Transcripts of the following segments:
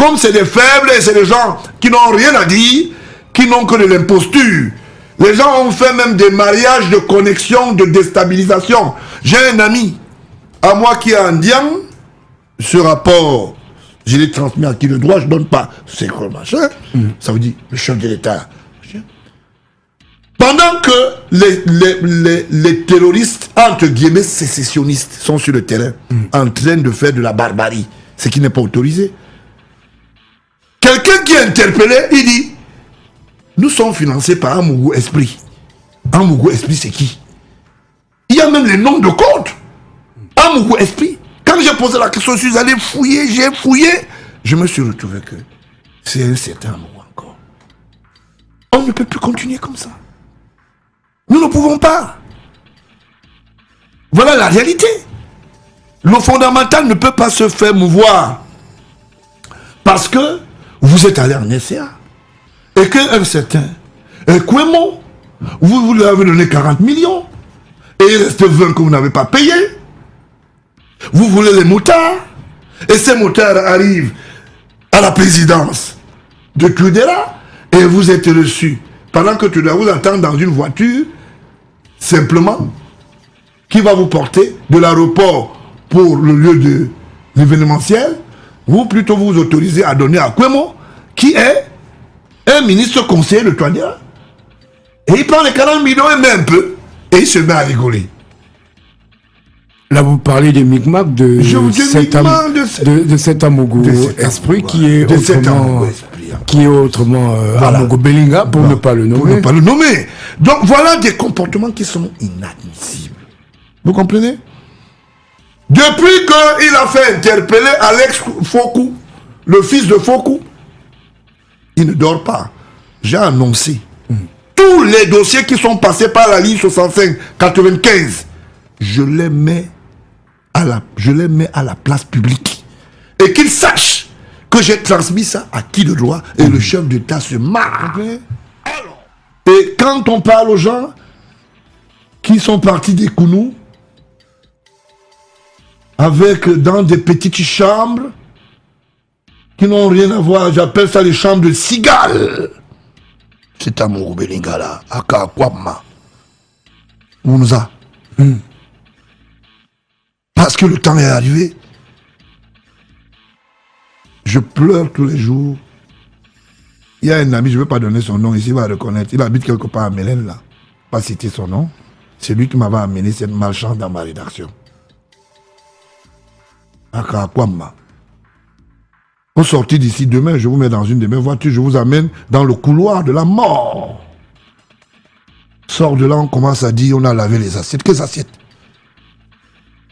Comme c'est des faibles et c'est des gens qui n'ont rien à dire, qui n'ont que de l'imposture. Les gens ont fait même des mariages de connexion, de déstabilisation. J'ai un ami à moi qui est indien. Ce rapport, je l'ai transmis à qui le droit, je ne donne pas. C'est quoi le machin? Ça veut dire le chef de l'État. Pendant que les terroristes, entre guillemets, sécessionnistes, sont sur le terrain, en train de faire de la barbarie, ce qui n'est pas autorisé, quelqu'un qui est interpellé, il dit, nous sommes financés par Amougou Esprit. Amougou Esprit, c'est qui? Il y a même les noms de code. Amougou Esprit. Quand j'ai posé la question, je suis allé fouiller, j'ai fouillé. Je me suis retrouvé que c'est un certain Amougou encore. On ne peut plus continuer comme ça. Nous ne pouvons pas. Voilà la réalité. Le fondamental ne peut pas se faire mouvoir. Parce que vous êtes allé en SCA. Et qu'un certain Kwemo, vous lui avez donné 40 millions. Et il reste 20 que vous n'avez pas payé. Vous voulez les motards. Et ces motards arrivent à la présidence de Tudela. Et vous êtes reçus. Pendant que Tudela vous attend dans une voiture, simplement, qui va vous porter de l'aéroport pour le lieu de l'événementiel. Vous plutôt vous autorisez à donner à Kwemo, qui est un ministre conseiller de Touadéra. Et il prend les 40 millions et met un peu. Et il se met à rigoler. Là, vous parlez des micmacs de cet Amougou Esprit qui est autrement voilà. Amougou Belinga, pour ne pas le nommer. Pour ne pas le nommer. Donc voilà des comportements qui sont inadmissibles. Vous comprenez? Depuis qu'il a fait interpeller Alex Fokou, le fils de Fokou, il ne dort pas. J'ai annoncé tous les dossiers qui sont passés par la ligne 65-95. Je les mets à la place publique. Et qu'ils sachent que j'ai transmis ça à qui de droit. Et le chef d'État se marre. Et quand on parle aux gens qui sont partis des Kounou, avec dans des petites chambres qui n'ont rien à voir, j'appelle ça les chambres de cigales. C'est Amougou Belinga là, à Kakwama. Mounouza. Parce que le temps est arrivé. Je pleure tous les jours. Il y a un ami, je ne vais pas donner son nom ici, il va reconnaître. Il habite quelque part à Mélène là. Pas citer son nom. C'est lui qui m'avait amené cette malchance dans ma rédaction. À Kakwama. On sortit d'ici demain, je vous mets dans une de mes voitures, je vous amène dans le couloir de la mort. Sort de là, on commence à dire, on a lavé les assiettes. Quelles assiettes?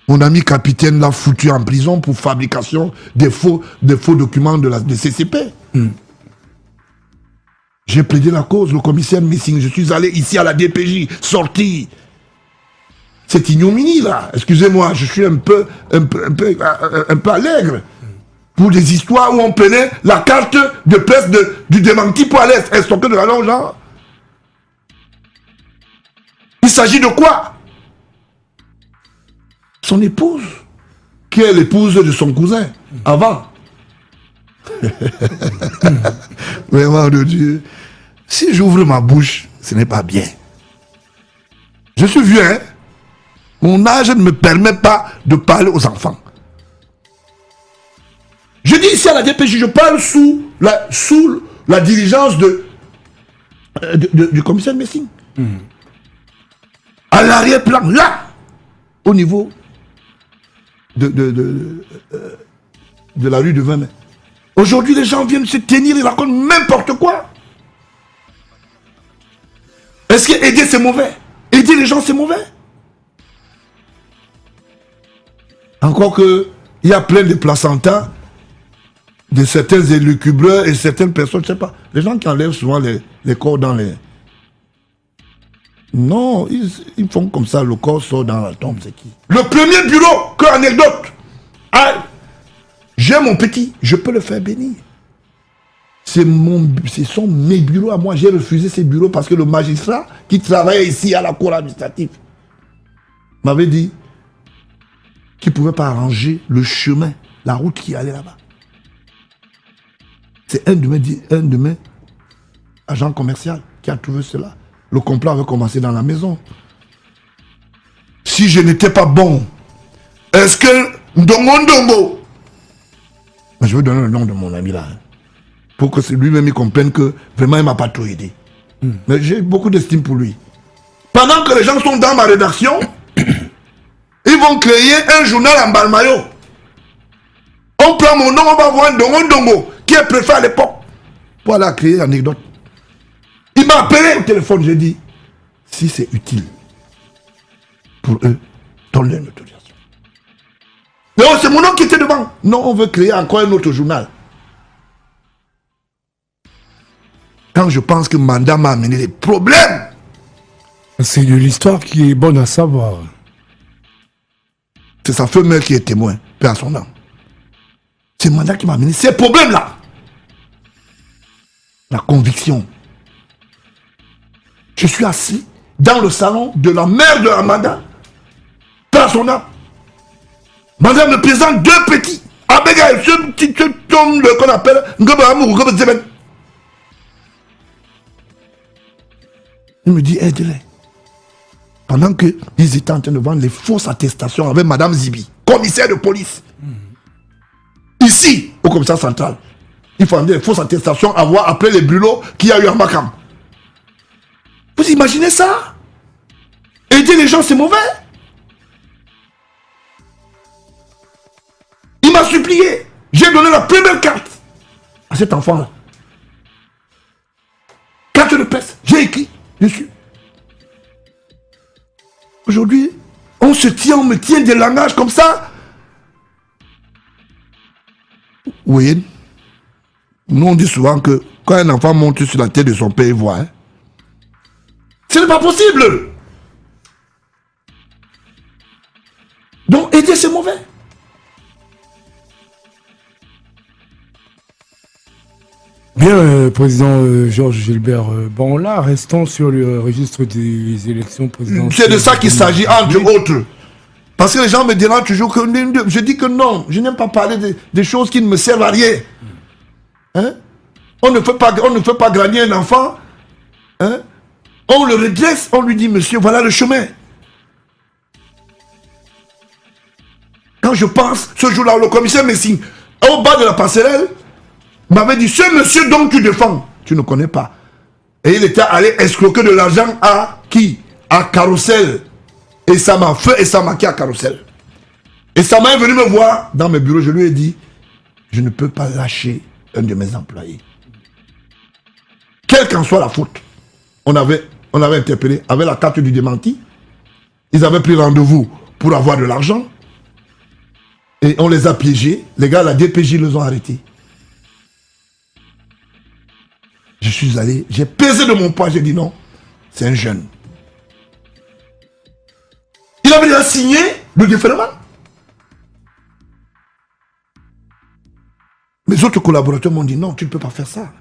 Mon ami capitaine l'a foutu en prison pour fabrication des faux documents de CCP. J'ai plaidé la cause, le commissaire Missing, je suis allé ici à la DPJ, sorti. C'est ignominie là, excusez-moi, je suis un peu allègre. Pour des histoires où on prenait la carte de presse du démenti pour aller stocker de l'argent aux gens. Il s'agit de quoi? Son épouse, qui est l'épouse de son cousin, avant. Vraiment de Dieu. Si j'ouvre ma bouche, ce n'est pas bien. Je suis vieux, hein? Mon âge ne me permet pas de parler aux enfants. Je dis ici à la DPJ, je parle sous la diligence du commissaire Messing. À l'arrière-plan, là, au niveau de la rue de 20 mai. Aujourd'hui, les gens viennent se tenir, ils racontent n'importe quoi. Est-ce que aider c'est mauvais? Aider les gens c'est mauvais? Encore que il y a plein de placentas de certains élucubreurs et certaines personnes, je ne sais pas, les gens qui enlèvent souvent les corps dans les... Non, ils font comme ça, le corps sort dans la tombe, c'est qui? Le premier bureau, que anecdote, j'ai mon petit, je peux le faire bénir. Ce sont mes bureaux à moi, j'ai refusé ces bureaux parce que le magistrat qui travaillait ici à la cour administrative m'avait dit qu'il ne pouvait pas arranger le chemin, la route qui allait là-bas. C'est un de mes agents commerciaux qui a trouvé cela. Le complot avait commencé dans la maison. Si je n'étais pas bon, est-ce que Ndongo, je veux donner le nom de mon ami là, pour que lui-même il comprenne que vraiment il ne m'a pas trop aidé. Mais j'ai beaucoup d'estime pour lui. Pendant que les gens sont dans ma rédaction, ils vont créer un journal en Balmayo. On prend mon nom, on va voir Ndongo, qui est préfet à l'époque, pour aller créer l'anecdote. Il m'a appelé au téléphone, j'ai dit, si c'est utile pour eux, donne-leur une autorisation. Mais oh, c'est mon nom qui était devant. Non, on veut créer encore un autre journal. Quand je pense que Manda m'a amené des problèmes. C'est de l'histoire qui est bonne à savoir. C'est sa femme qui est témoin, paix à son âme. C'est Manda qui m'a amené ces problèmes-là. La conviction. Je suis assis dans le salon de la mère de Amanda, paix à son âme. Manda me présente deux petits. Abega, ce petit homme qu'on appelle Ngobahamou, Ngobazeben. Il me dit, aide-les. Pendant qu'ils étaient en train de vendre les fausses attestations avec Madame Zibi, commissaire de police. Ici, au commissariat central, il faut vendre les fausses attestations, avoir appelé les bulots qu'il y a eu à Makam. Vous imaginez ça? Aider les gens, c'est mauvais. Il m'a supplié. J'ai donné la première carte à cet enfant-là. Carte de presse. J'ai écrit dessus. Aujourd'hui, on me tient des langages comme ça. Vous voyez, nous on dit souvent que quand un enfant monte sur la tête de son père, il voit. Ce n'est pas possible. Donc aider, c'est mauvais. Bien, président Georges Gilbert Banla, restons sur le registre des élections présidentielles. C'est de ça qu'il s'agit, entre autres. Parce que les gens me diront toujours que je dis que non, je n'aime pas parler des choses qui ne me servent à rien. Hein? On ne fait pas gagner un enfant. Hein? On le redresse, on lui dit, monsieur, voilà le chemin. Quand je pense, ce jour-là, le commissaire Messing, au bas de la passerelle, m'avait dit, ce monsieur dont tu défends, tu ne connais pas. Et il était allé escroquer de l'argent à qui? À Carousel. Et ça m'a fait, et ça m'a qui à Carousel. Et ça m'a venu me voir dans mes bureaux, je lui ai dit, je ne peux pas lâcher un de mes employés. Quelle qu'en soit la faute. On avait interpellé avec la carte du démenti. Ils avaient pris rendez-vous pour avoir de l'argent. Et on les a piégés. Les gars, la DPJ les ont arrêtés. Je suis allé, j'ai pesé de mon poids, j'ai dit non, c'est un jeune. Il avait déjà signé le déferlement. Mes autres collaborateurs m'ont dit non, tu ne peux pas faire ça.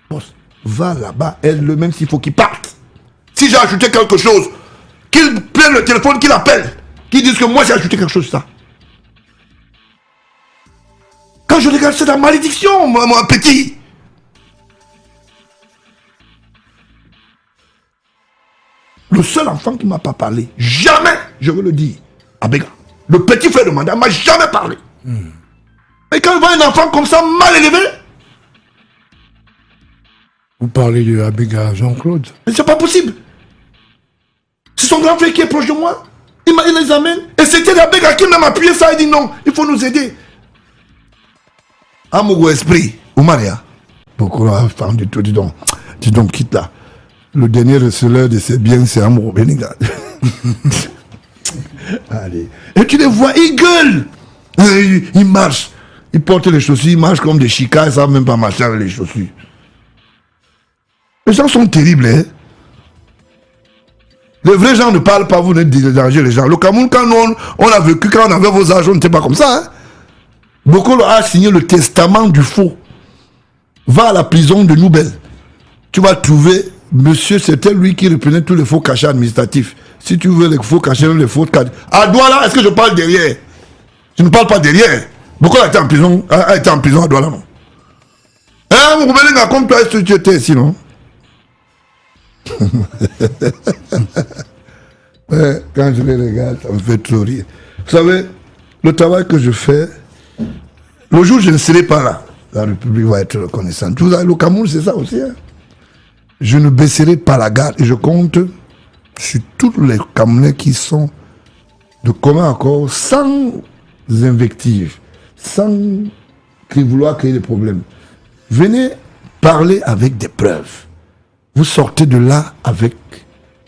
Boss, va là-bas, aide-le, même s'il faut qu'il parte. Si j'ai ajouté quelque chose, qu'il prenne le téléphone, qu'il appelle, qu'il dise que moi j'ai ajouté quelque chose, ça. Quand je regarde, c'est la malédiction, mon petit. Le seul enfant qui ne m'a pas parlé, jamais, je veux le dire, Abega, le petit frère de Manda, m'a jamais parlé. Et quand il voit un enfant comme ça, mal élevé, vous parlez de Abega Jean-Claude. mais c'est pas possible. C'est son grand frère qui est proche de moi. Il les amène. Et c'était Abega qui m'a appuyé ça. Il dit non, il faut nous aider. Amougou esprit, Oumaria. Beaucoup de femmes du tout, dis donc, quitte là. Le dernier receleur de ses biens, c'est Amour Beniga. Allez. Et tu les vois, ils gueulent. Ils marchent. Ils portent les chaussures, ils marchent comme des chicas, ils ne savent même pas marcher avec les chaussures. Les gens sont terribles, hein. Les vrais gens ne parlent pas, vous ne dérangez les gens. Le Cameroun, quand on a vécu, quand on avait vos âges, on n'était pas comme ça, hein. Beaucoup a signé le testament du faux. Va à la prison de Noubel. Tu vas trouver... Monsieur, c'était lui qui reprenait tous les faux cachets administratifs. Si tu veux les faux cachets, les faux cachets... À Douala, est-ce que je parle derrière? Je ne parle pas derrière. Beaucoup a été en prison à Douala, non? Hein, Moukoubelinga, comme toi, tu étais ici, non? Ouais, quand je les regarde, ça me fait trop rire. Vous savez, le travail que je fais, le jour où je ne serai pas là, la République va être reconnaissante. Vous savez, le Cameroun, c'est ça aussi. Hein? Je ne baisserai pas la garde et je compte sur tous les Camerounais qui sont de commun accord, sans invective, sans vouloir créer des problèmes. Venez parler avec des preuves. Vous sortez de là avec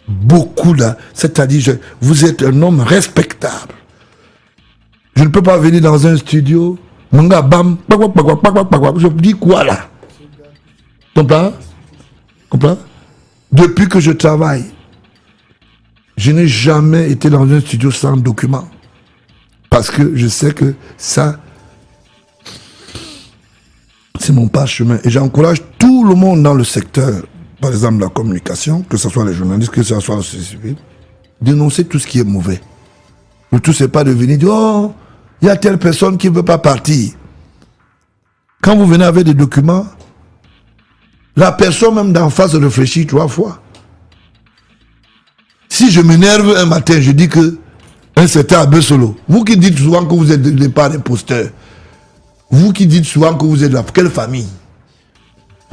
beaucoup de... C'est-à-dire, vous êtes un homme respectable. Je ne peux pas venir dans un studio, manga bam, je dis quoi là? Comprends? Comprends? Depuis que je travaille, je n'ai jamais été dans un studio sans document. Parce que je sais que ça, c'est mon parchemin. Et j'encourage tout le monde dans le secteur, par exemple la communication, que ce soit les journalistes, que ce soit le société civile, dénoncer tout ce qui est mauvais. Le tout, c'est pas de venir dire, oh, il y a telle personne qui ne veut pas partir. Quand vous venez avec des documents, la personne même d'en face réfléchit 3 fois. Si je m'énerve un matin, je dis que un certain Abbé Solo, vous qui dites souvent que vous êtes des pas imposteurs, vous qui dites souvent que vous êtes de quelle famille?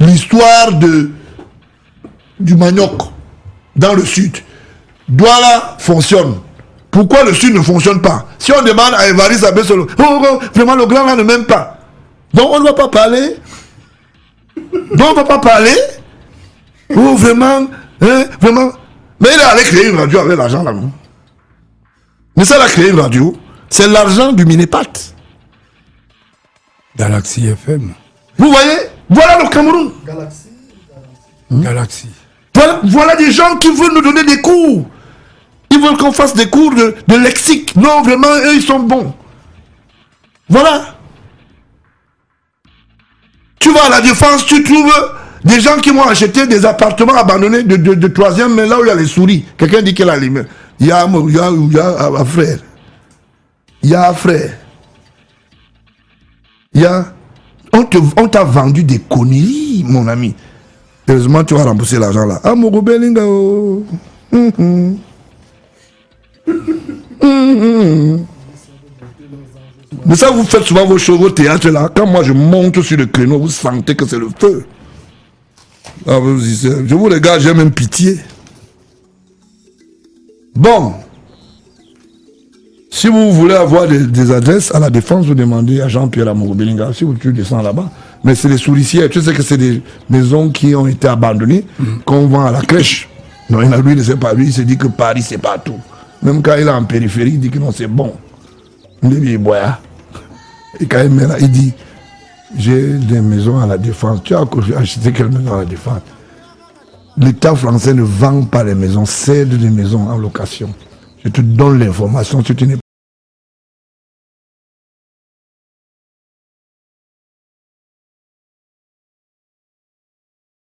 L'histoire du manioc dans le sud, Douala fonctionne. Pourquoi le sud ne fonctionne pas? Si on demande à Évariste Abbé Solo, oh, vraiment le grand là ne m'aime pas. Donc on ne va pas parler. Donc on ne va pas parler. Oh vraiment, hein, vraiment. Mais il est allé créer une radio avec l'argent là, non? Mais ça, il a créé une radio. C'est l'argent du Minépat. Galaxy FM. Vous voyez? Voilà le Cameroun. Galaxy. Voilà des gens qui veulent nous donner des cours. Ils veulent qu'on fasse des cours de lexique. Non, vraiment, eux, ils sont bons. Voilà. Tu vas à la Défense, tu trouves des gens qui vont acheter des appartements abandonnés de troisième, mais là où il y a les souris. Quelqu'un dit qu'il a les mains. Il y a un frère. Il y a un frère. Il y a... On t'a vendu des conneries, mon ami. Heureusement, tu vas rembourser l'argent là. Ah, Mogobelinga, oh. Mais ça, vous faites souvent vos shows, vos théâtres là. Quand moi je monte sur le créneau, vous sentez que c'est le feu. Ah, je vous regarde, j'ai même pitié. Bon. Si vous voulez avoir des adresses à la Défense, vous demandez à Jean-Pierre Amogo-Belinga. Si tu descends là-bas. Mais c'est les souricières. Tu sais que c'est des maisons qui ont été abandonnées, qu'on vend à la crèche. Non, lui, ne sait pas. Lui, il se dit que Paris, c'est partout. Même quand il est en périphérie, il dit que non, c'est bon. Et quand il est là, il dit, j'ai des maisons à la Défense. Tu as acheté quelle maison à la Défense? L'État français ne vend pas les maisons, cède des maisons en location. Je te donne l'information, si tu n'es